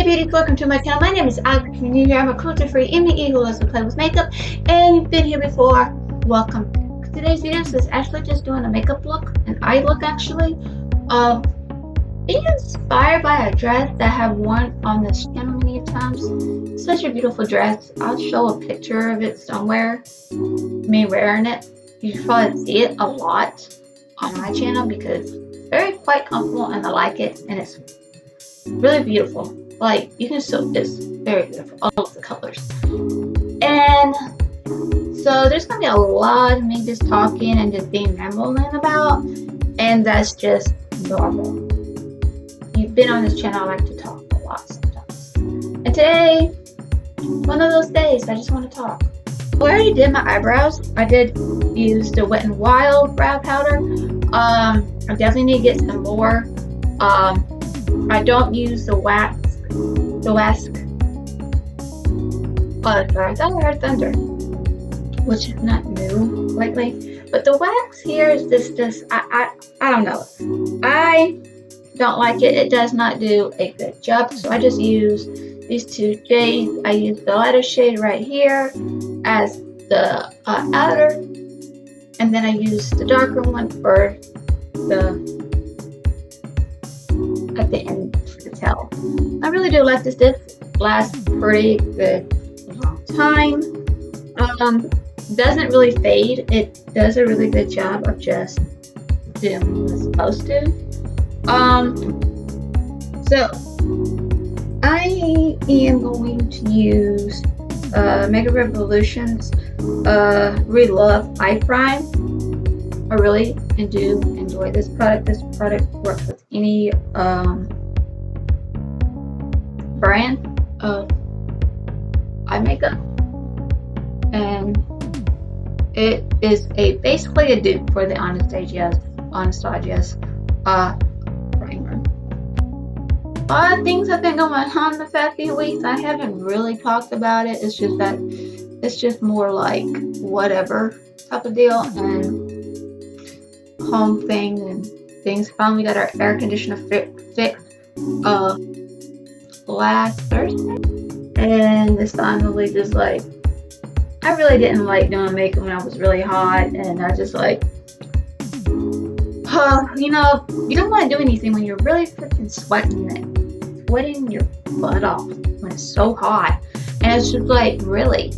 beauties, welcome to my channel. My name is Alex. If you're new here, I'm a cruelty-free ME who loves to play with makeup, and you've been here before, welcome. Today's video is actually just doing a makeup look, an eye look actually, of being inspired by a dress that I have worn on this channel many times. It's such a beautiful dress. I'll show a picture of it somewhere, me wearing it. You should probably see it a lot on my channel because it's very quite comfortable and I like it, and it's really beautiful. Like, you can still, it's very beautiful, all of the colors. And so there's gonna be a lot of me just talking and just being rambling about, and that's just normal. You've been on this channel, I like to talk a lot sometimes. And today, one of those days, I just want to talk. I already did my eyebrows. I did use the WetnWild brow powder. I definitely need to get some more. I don't use the wax. Oh, sorry, I thought I heard thunder, which is not new lately. But the wax here is just I don't know. I don't like it. It does not do a good job. So I just use these two shades. I use the lighter shade right here as the outer, and then I use the darker one for the at the end for the tail. I really do like this. This lasts pretty good long time. Doesn't really fade. It does a really good job of just doing what it's supposed to. So I am going to use Mega Revolution's Relove Eye Prime. I really do enjoy this product. This product works with any brand of eye makeup, and it is basically a dupe for the Anastasia primer. A lot of things have been going on the past few weeks. I haven't really talked about it. It's just that it's just more like whatever type of deal, and home thing and things. Finally got our air conditioner fixed last Thursday, and it's finally just like, I really didn't like doing makeup when I was really hot, and I just like, you know, you don't want to do anything when you're really freaking sweating your butt off when it's so hot, and it's just like, really,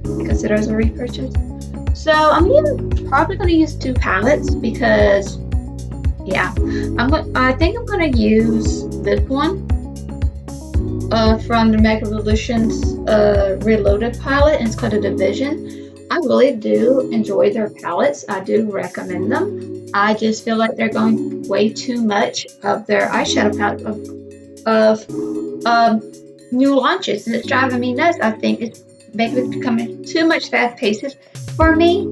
I consider it as a repurchase. So I'm probably going to use two palettes because, yeah, I think I'm going to use this one from the Mega Revolution's Reloaded palette, and it's called a Division. I really do enjoy their palettes. I do recommend them. I just feel like they're going way too much of their eyeshadow palette of new launches, and it's driving me nuts. I think it's basically becoming too much fast paced for me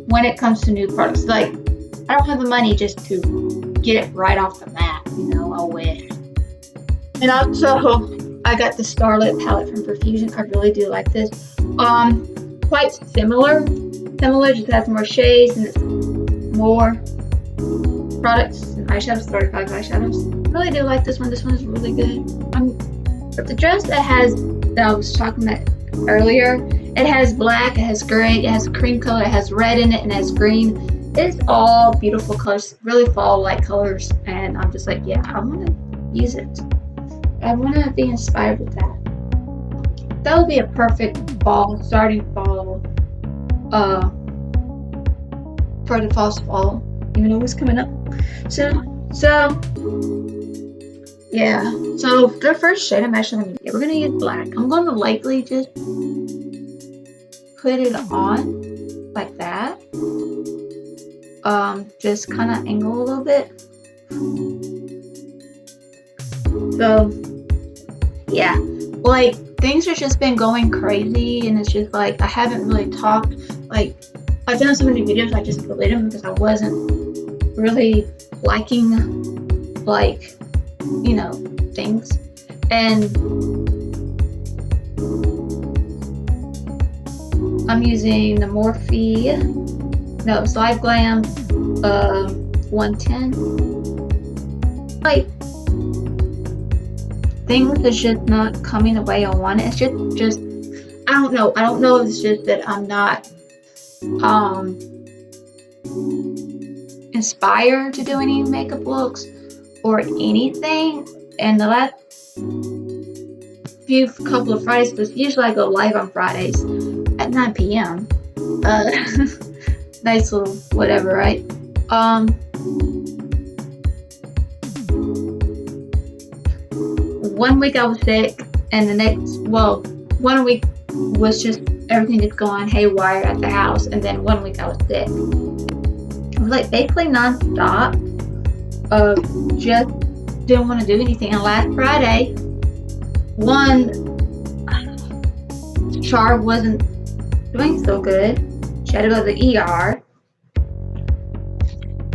when it comes to new products. Like, I don't have the money just to get it right off the mat, you know, I wish. And also, I got the Starlet palette from Profusion. I really do like this. Quite similar, just has more shades and it's more products and eyeshadows, 35 eyeshadows. I really do like this one. This one is really good. But the dress that I was talking about earlier, it has black, it has gray, it has cream color, it has red in it, and it has green. It's all beautiful colors, really fall-like colors, and I'm just like, yeah, I want to use it. I want to be inspired with that. That would be a perfect starting fall, for the fall, even though it's coming up soon. So, yeah, so the first shade I'm actually going to get, we're going to use black. I'm going to lightly just put it on like that. Just kind of angle a little bit. So, yeah, like, things have just been going crazy, and it's just like, I haven't really talked. Like, I've done so many videos, I just deleted them because I wasn't really liking, like, you know, things. And I'm using the it's Live Glam 110. Like, things is just not coming the way I want it. It's just I don't know. I don't know if it's just that I'm not inspired to do any makeup looks or anything. And the last couple of Fridays, because usually I go live on Fridays at 9 p.m. Nice little whatever, right? 1 week I was sick, and the next, well, 1 week was just everything just going haywire at the house, and then 1 week I was sick. It was like basically non-stop of just didn't want to do anything. And last Friday, Char wasn't doing so good. She had to go to the ER,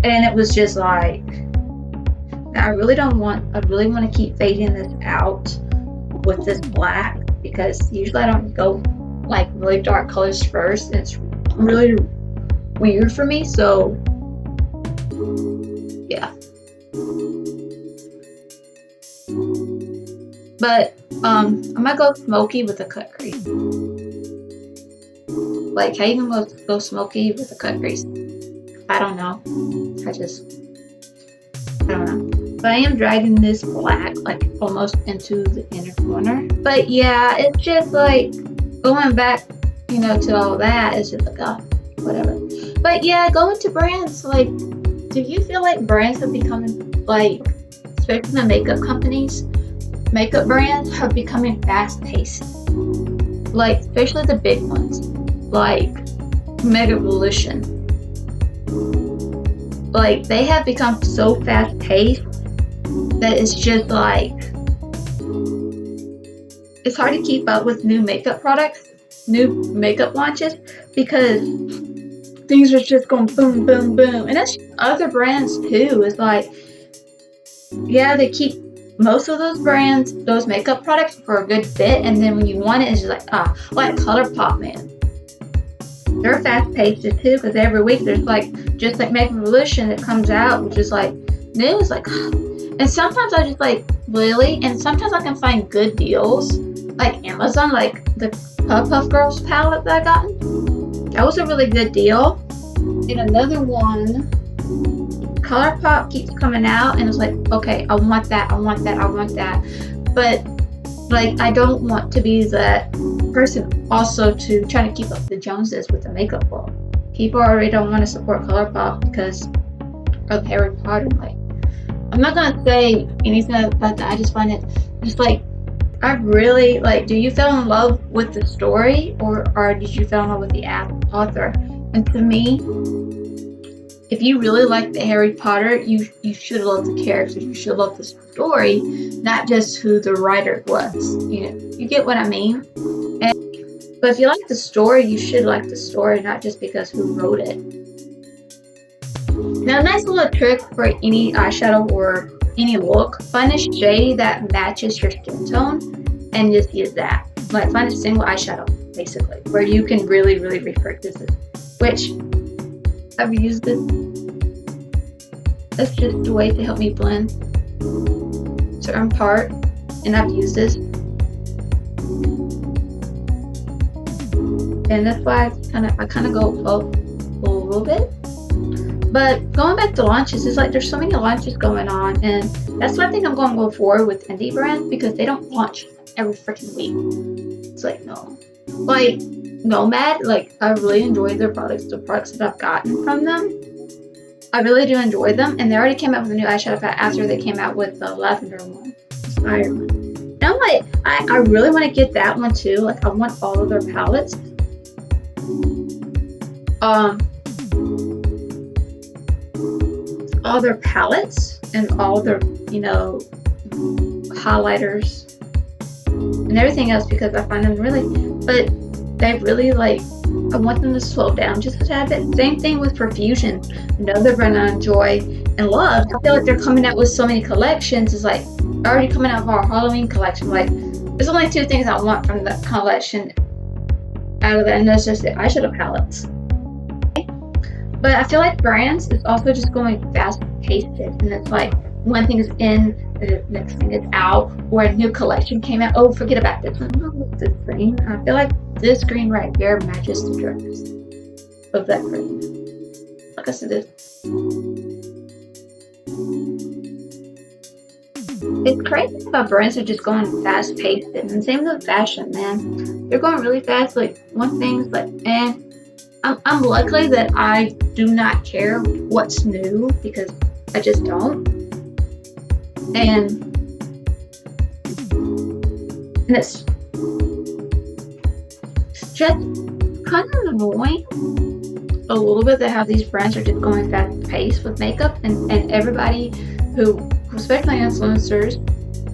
and it was just like, I really want to keep fading this out with this black, because usually I don't go like really dark colors first, and it's really weird for me. So yeah, but I might go smoky with a cut crease. Like, how you gonna go smoky with a cut crease? I don't know. I don't know. But I am dragging this black like almost into the inner corner. But yeah, it's just like going back, you know, to all that. It's just like, oh, whatever. But yeah, going to brands, like, do you feel like brands have become like, especially the makeup companies, makeup brands have becoming fast-paced? Like, especially the big ones, like Mega Revolution. Like, they have become so fast-paced that it's just like, it's hard to keep up with new makeup products, new makeup launches, because things are just going boom, boom, boom. And that's other brands too. It's like, yeah, they keep most of those brands, those makeup products, for a good bit, and then when you want it, it's just like, like Colourpop, man. They're fast-paced too, because every week there's like, just like Mega Revolution that comes out, which is like new. It's like, and sometimes I just like, really, and sometimes I can find good deals, like Amazon, like the Puff Girls palette that I got. That was a really good deal. And another one, Colourpop keeps coming out, and it's like, okay, I want that, I want that, I want that. But like, I don't want to be that person also to try to keep up the Joneses with the makeup world. People already don't want to support Colourpop because of Harry Potter. Like, I'm not gonna say anything about that. I just find it just like, I really like, do you fall in love with the story, or did you fall in love with the author? And to me, if you really like the Harry Potter, you should love the characters, you should love the story, not just who the writer was. You know, you get what I mean? But if you like the story, you should like the story, not just because who wrote it. Now, a nice little trick for any eyeshadow or any look, find a shade that matches your skin tone and just use that. Like, find a single eyeshadow, basically, where you can really, really refer to this. Which, I've used this. It's just a way to help me blend certain part, and I've used this. And that's why I kind of go up a little bit. But going back to launches, it's like there's so many launches going on, and that's why I think I'm going to go forward with indie brands, because they don't launch every freaking week. It's like, no. Like Nomad, like, I really enjoy their products, the products that I've gotten from them. I really do enjoy them, and they already came out with a new eyeshadow palette after they came out with the lavender one, inspired one. And I'm like, I really want to get that one too. Like, I want all of their palettes. All their palettes and all their, you know, highlighters and everything else, because I find them really, but they really, like, I want them to slow down just a tad bit. Same thing with Profusion, another brand I enjoy and love. I feel like they're coming out with so many collections. It's like, already coming out of our Halloween collection. Like, there's only 2 things I want from that collection out of that, and that's just the eyeshadow palettes. But I feel like brands is also just going fast paced, and it's like, one thing is in the next thing is out, or a new collection came out. Oh, forget about this one. Look at this green. I feel like this green right here matches the dress of that green. Like I said, it's crazy how brands are just going fast paced, and same with fashion, man. They're going really fast. Like one thing's like, I'm lucky that I do not care what's new because I just don't. And it's just kind of annoying a little bit that how these brands are just going fast paced with makeup, and everybody who, especially influencers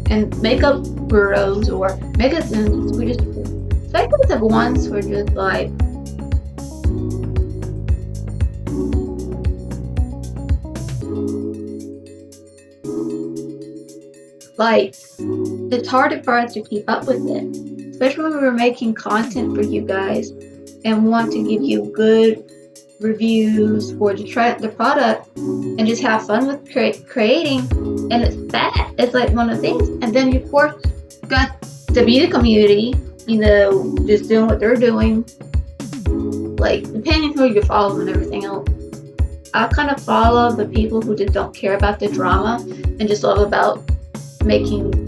and makeup bureaus or makeup things, we just, especially the ones who are just like it's hard for us to keep up with it, especially when we're making content for you guys and want to give you good reviews or to try out the product and just have fun with creating. And it's that, it's like one of the things. And then you of course got the beauty community, you know, just doing what they're doing, like depending who you follow and everything else. I kind of follow the people who just don't care about the drama and just love about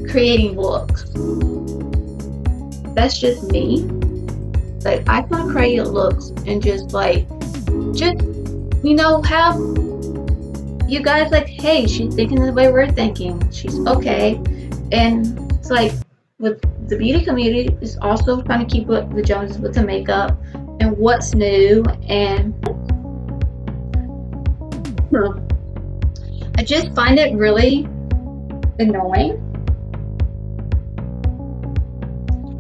creating looks. That's just me. Like I can create looks and just you know, have you guys like, hey, she's thinking the way we're thinking, she's okay. And it's like with the beauty community is also trying to keep up the Joneses with the makeup and what's new. And I just find it really annoying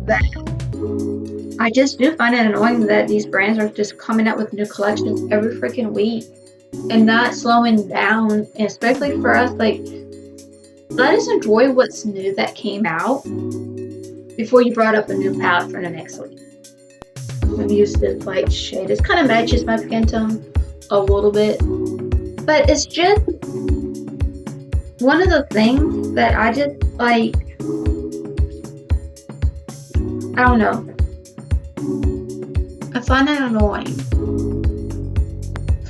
that I just do find it annoying that these brands are just coming out with new collections every freaking week and not slowing down. And especially for us, like, let us enjoy what's new that came out before you brought up a new palette for the next week. I've used this light shade. It kind of matches my skin tone a little bit, but it's just one of the things that I just like, I don't know. I find it annoying.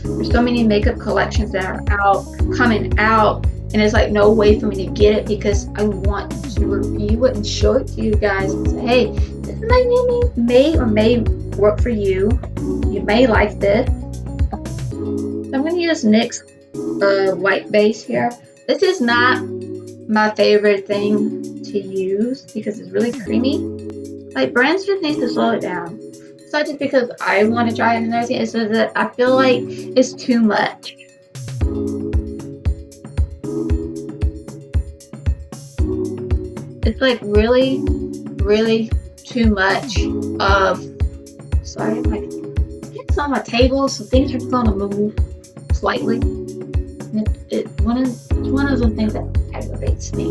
There's so many makeup collections that are coming out, and it's like no way for me to get it because I want to review it and show it to you guys and say, hey, this may work for you. You may like this. So I'm going to use NYX white base here. This is not my favorite thing to use because it's really creamy. Like brands just need to slow it down. It's not just because I want to try it and everything, it's just that I feel like it's too much. It's like really, really too much of, sorry, it's on my table, so things are gonna move slightly. It's one of the things that aggravates me.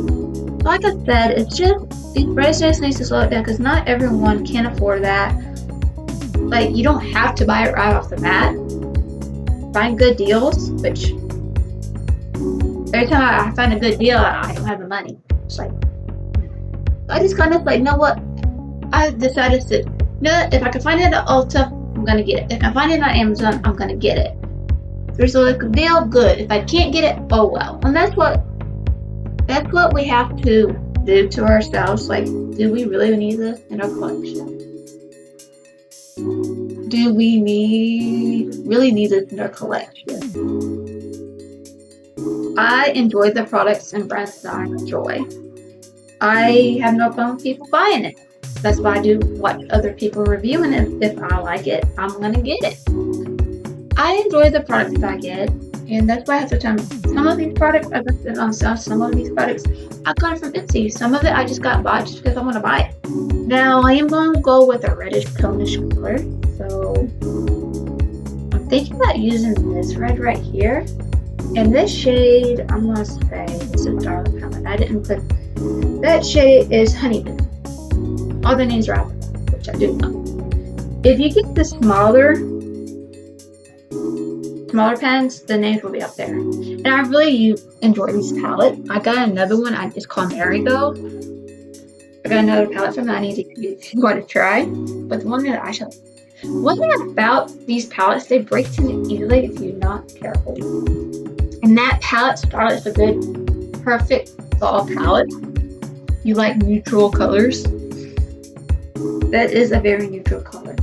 Like I said, it's just, these brands just need to slow it down because not everyone can afford that. Like, you don't have to buy it right off the bat. Find good deals, which every time I find a good deal, I don't have the money. It's like, I just kind of like, you know what? I decided to, you know, if I can find it at Ulta, I'm gonna get it. If I find it on Amazon, I'm gonna get it. If there's a deal, good. If I can't get it, oh well. And that's what we have to do to ourselves. Like, do we really need this in our collection? Do we really need this in our collection? I enjoy the products and brands that I enjoy. I have no problem with people buying it. That's why I do watch other people reviewing it. If I like it, I'm gonna get it. I enjoy the products that I get, and that's why I have to tell some of these products I got it on sale. Some of these products I got it from Etsy. Some of it I just got bought just because I want to buy it. Now I am going to go with a reddish tonish color, so I'm thinking about using this red right here. And this shade, I'm gonna say it's a Starlet palette. I didn't put that shade is Honeybee. All the names are out, which I do know. If you get the smaller smaller pens, the names will be up there. And I really enjoy this palette. I got another one. It's called Marigold. I got another palette from that I need to want to try. But the one that I shall. One thing about these palettes, they break too easily if you're not careful. And that palette, Starlet, is a good, perfect fall palette. You like neutral colors. That is a very neutral color.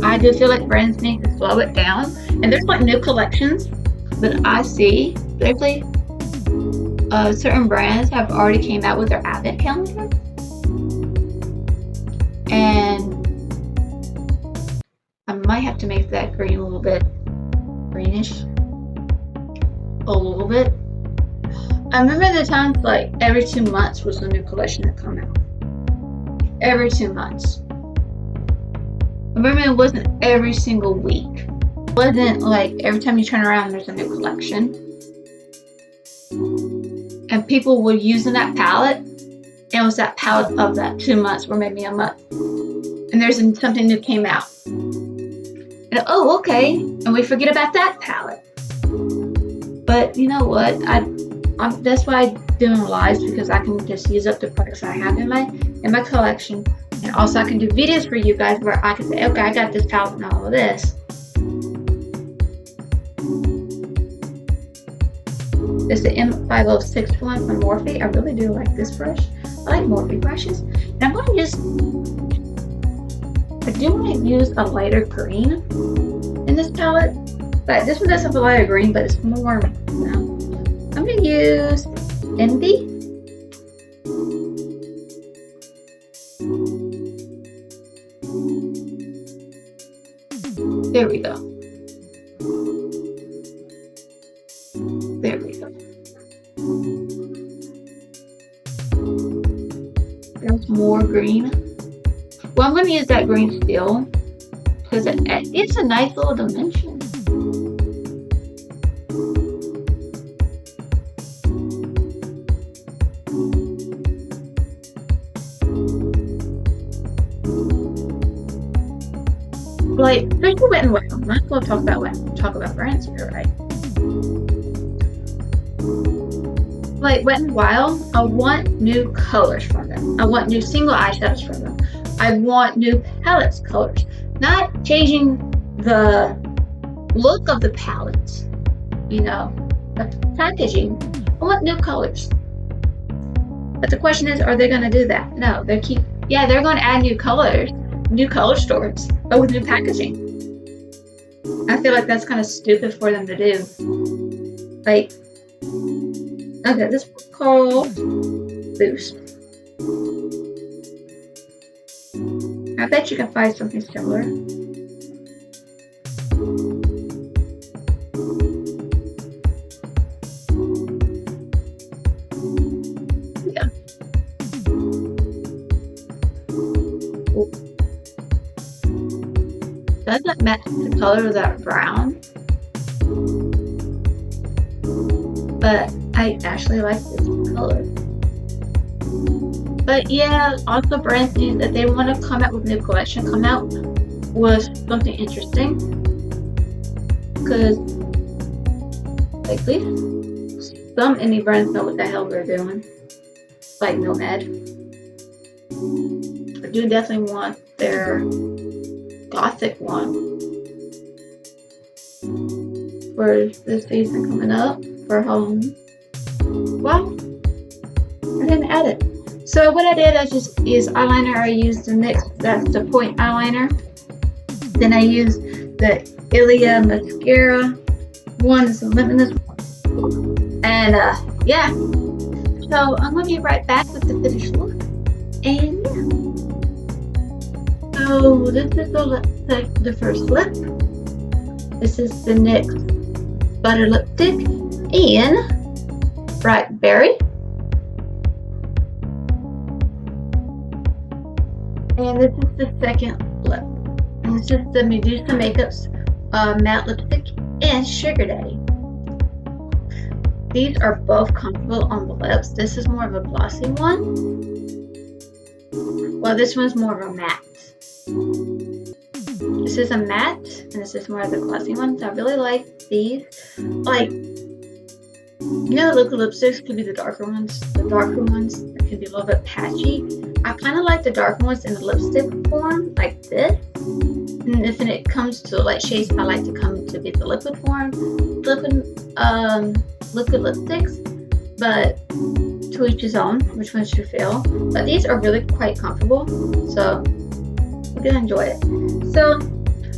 I do feel like brands need to slow it down. And there's like new collections that I see. Basically, certain brands have already came out with their advent calendar. And I might have to make that green a little bit greenish. A little bit. I remember the times like every 2 months was a new collection that come out. Every 2 months. I remember it wasn't every single week. It wasn't like every time you turn around there's a new collection. And people were using that palette. And it was that palette of that 2 months or maybe a month. And there's something new came out. And oh, okay. And we forget about that palette. But you know what? That's why I'm doing lives, because I can just use up the products I have in my collection, and also I can do videos for you guys where I can say, okay, I got this palette and all of this. It's the M506 one from Morphe. I really do like this brush. I like Morphe brushes, and I'm going to use. I do want to use a lighter green in this palette, but this one does have a lighter green, but it's more. I'm going to use Envy. There we go. There we go. There's more green. Well, I'm going to use that green still because it's a nice little dimension. Like, especially WetnWild. I'm not going to talk about brands here, right? Like WetnWild, I want new colors from them. I want new single eyeshadows from them. I want new palettes colors. Not changing the look of the palettes, you know, the packaging. I want new colors. But the question is, are they going to do that? No, they're going to add new colors. New color stories, but with new packaging. I feel like that's kind of stupid for them to do. Like, okay, this is called Boost. I bet you can find something similar. Yeah. Doesn't match the color of that brown, but I actually like this color. But yeah, also brands that they want to come out with new collection come out with something interesting, because like some indie brands know what the hell they're doing, like Nomad. I do definitely want their Gothic one for this season coming up for Halloween. Well, I didn't add it. So what I did, I just used eyeliner. I used the NYX, that's the point eyeliner. Then I used the Ilia mascara. One is the Limitless. And yeah. So I'm gonna be right back with the finished look. And yeah. So this is the first lip. This is the NYX Butter Lipstick in Bright Berry. And this is the second lip. And this is the Medusa Makeup's matte lipstick and Sugar Daddy. These are both comfortable on the lips. This is more of a glossy one. Well, this one's more of a matte. This is a matte, and this is more of the glossy ones. I really like these. Like, you know, the liquid lipsticks could be the darker ones. The darker ones that can be a little bit patchy. I kind of like the darker ones in the lipstick form, like this. And if it comes to like shades, I like to come to be the liquid form, liquid lipsticks. But to each his own, which ones you feel. But these are really quite comfortable, so we're gonna enjoy it. So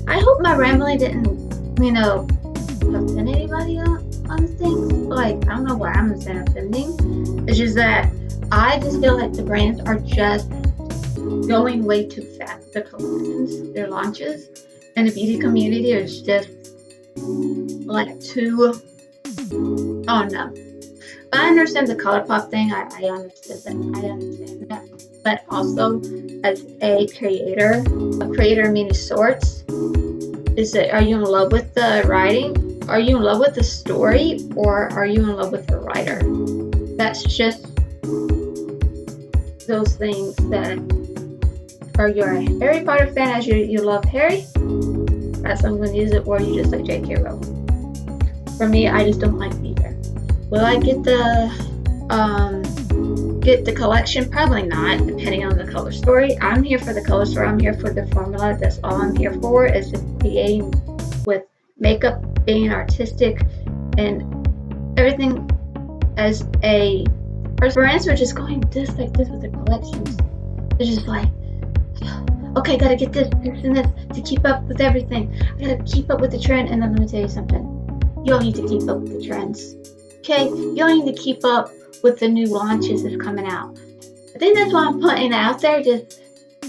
I hope my rambling didn't, you know, offend anybody on things. Like, I don't know why I'm saying offending. It's just that I just feel like the brands are just going way too fast. Their collections, their launches, and the beauty community is just like too. Oh no. But I understand the Colourpop thing. I understand that. But also, as a creator meaning sorts, are you in love with the writing? Are you in love with the story, or are you in love with the writer? That's just those things that. Are you a Harry Potter fan as you love Harry? That's I'm going to use it, or you just like J.K. Rowling. For me, I just don't like either. Will I get the collection? Probably not, depending on the color story. I'm here for the color story. I'm here for the formula. That's all I'm here for, is just creating with makeup, being artistic, and everything as a person. Brands are just going just like this with the collections. They're just like, okay, gotta get this and this to keep up with everything. I gotta keep up with the trend. And then let me tell you something. You don't need to keep up with the trends. Okay? You don't need to keep up with the new launches that's coming out. I think that's why I'm putting it out there, just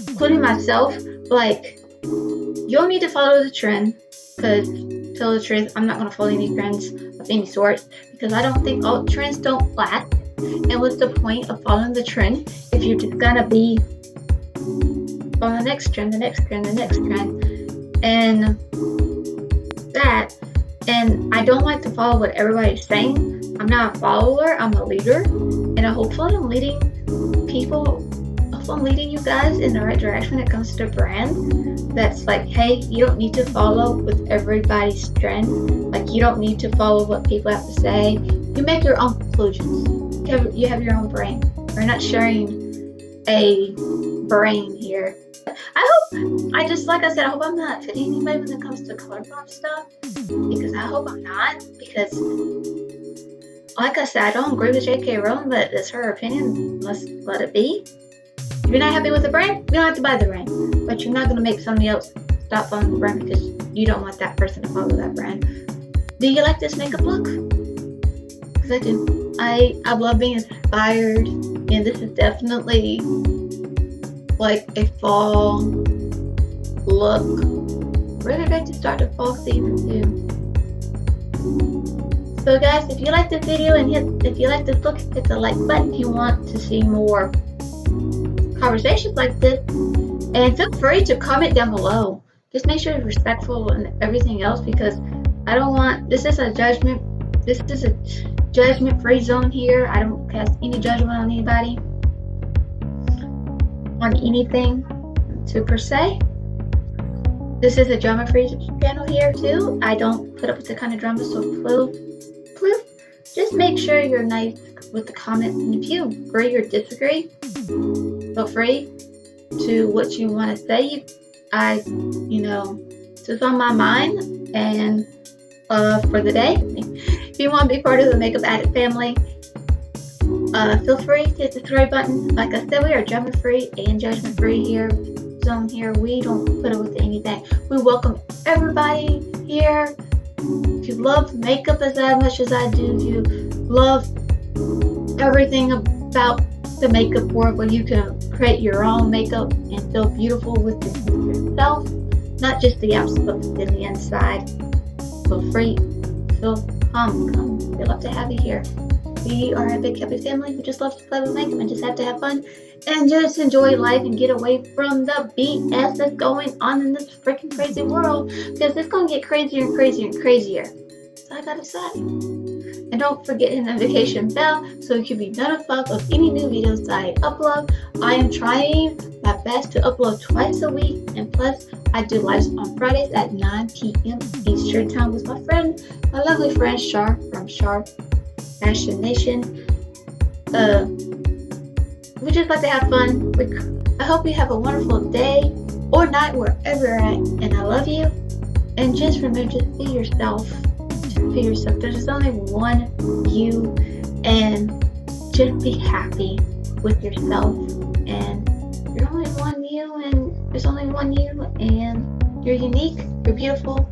including myself. Like, you don't need to follow the trend, because to tell the truth, I'm not gonna follow any trends of any sort, because I don't think all trends don't last. And what's the point of following the trend if you're just gonna be on the next trend, and that. And I don't like to follow what everybody's saying. I'm not a follower, I'm a leader, and hopefully I'm leading people. Hopefully I'm leading you guys in the right direction when it comes to brands. That's like, hey, you don't need to follow with everybody's trend. Like, you don't need to follow what people have to say. You make your own conclusions. You have your own brain. We're not sharing a brain here. Like I said, I hope I'm not offending anybody when it comes to Colourpop stuff, because I hope I'm not, because like I said, I don't agree with J.K. Rowling, but it's her opinion. Let's let it be. If you're not happy with the brand, you don't have to buy the brand, but you're not going to make somebody else stop following the brand because you don't want that person to follow that brand. Do you like this makeup look? Because I do. I love being inspired, and this is definitely like a fall look. Really ready to start the fall season too. So guys, if you like this video and if you like this look, hit the like button if you want to see more conversations like this. And feel free to comment down below. Just make sure you're respectful and everything else, because I don't want, this is a judgment-free zone here. I don't cast any judgment on anybody, on anything per se. This is a drama-free channel here too. I don't put up with the kind of drama, so please, just make sure you're nice with the comments. And if you agree or disagree, feel free to what you want to say. It's just on my mind and for the day. If you want to be part of the Makeup Addict family, feel free to hit the subscribe button. Like I said, we are drama-free and judgment-free here. Zone here. We don't put up with anything. We welcome everybody here. If you love makeup as much as I do, if you love everything about the makeup world where you can create your own makeup and feel beautiful with yourself, not just the outside but within the inside, feel free, come. We'd love to have you here. We are a big happy family who just loves to play with makeup and just have to have fun and just enjoy life and get away from the BS that's going on in this freaking crazy world, because it's going to get crazier and crazier and crazier. That's all I gotta say. And don't forget to hit the notification bell so you can be notified of any new videos that I upload. I am trying my best to upload twice a week, and plus I do lives on Fridays at 9 p.m. Eastern time with my friend, my lovely friend Shar from Shar Fashion Nation. We just like to have fun. I hope you have a wonderful day or night wherever you're at, and I love you. And just remember to be yourself. Be yourself. There's only one you, and just be happy with yourself. And you're only one you, and there's only one you, and you're unique, you're beautiful,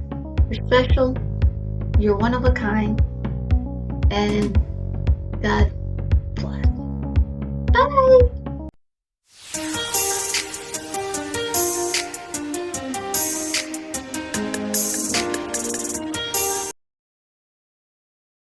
you're special, you're one of a kind, and God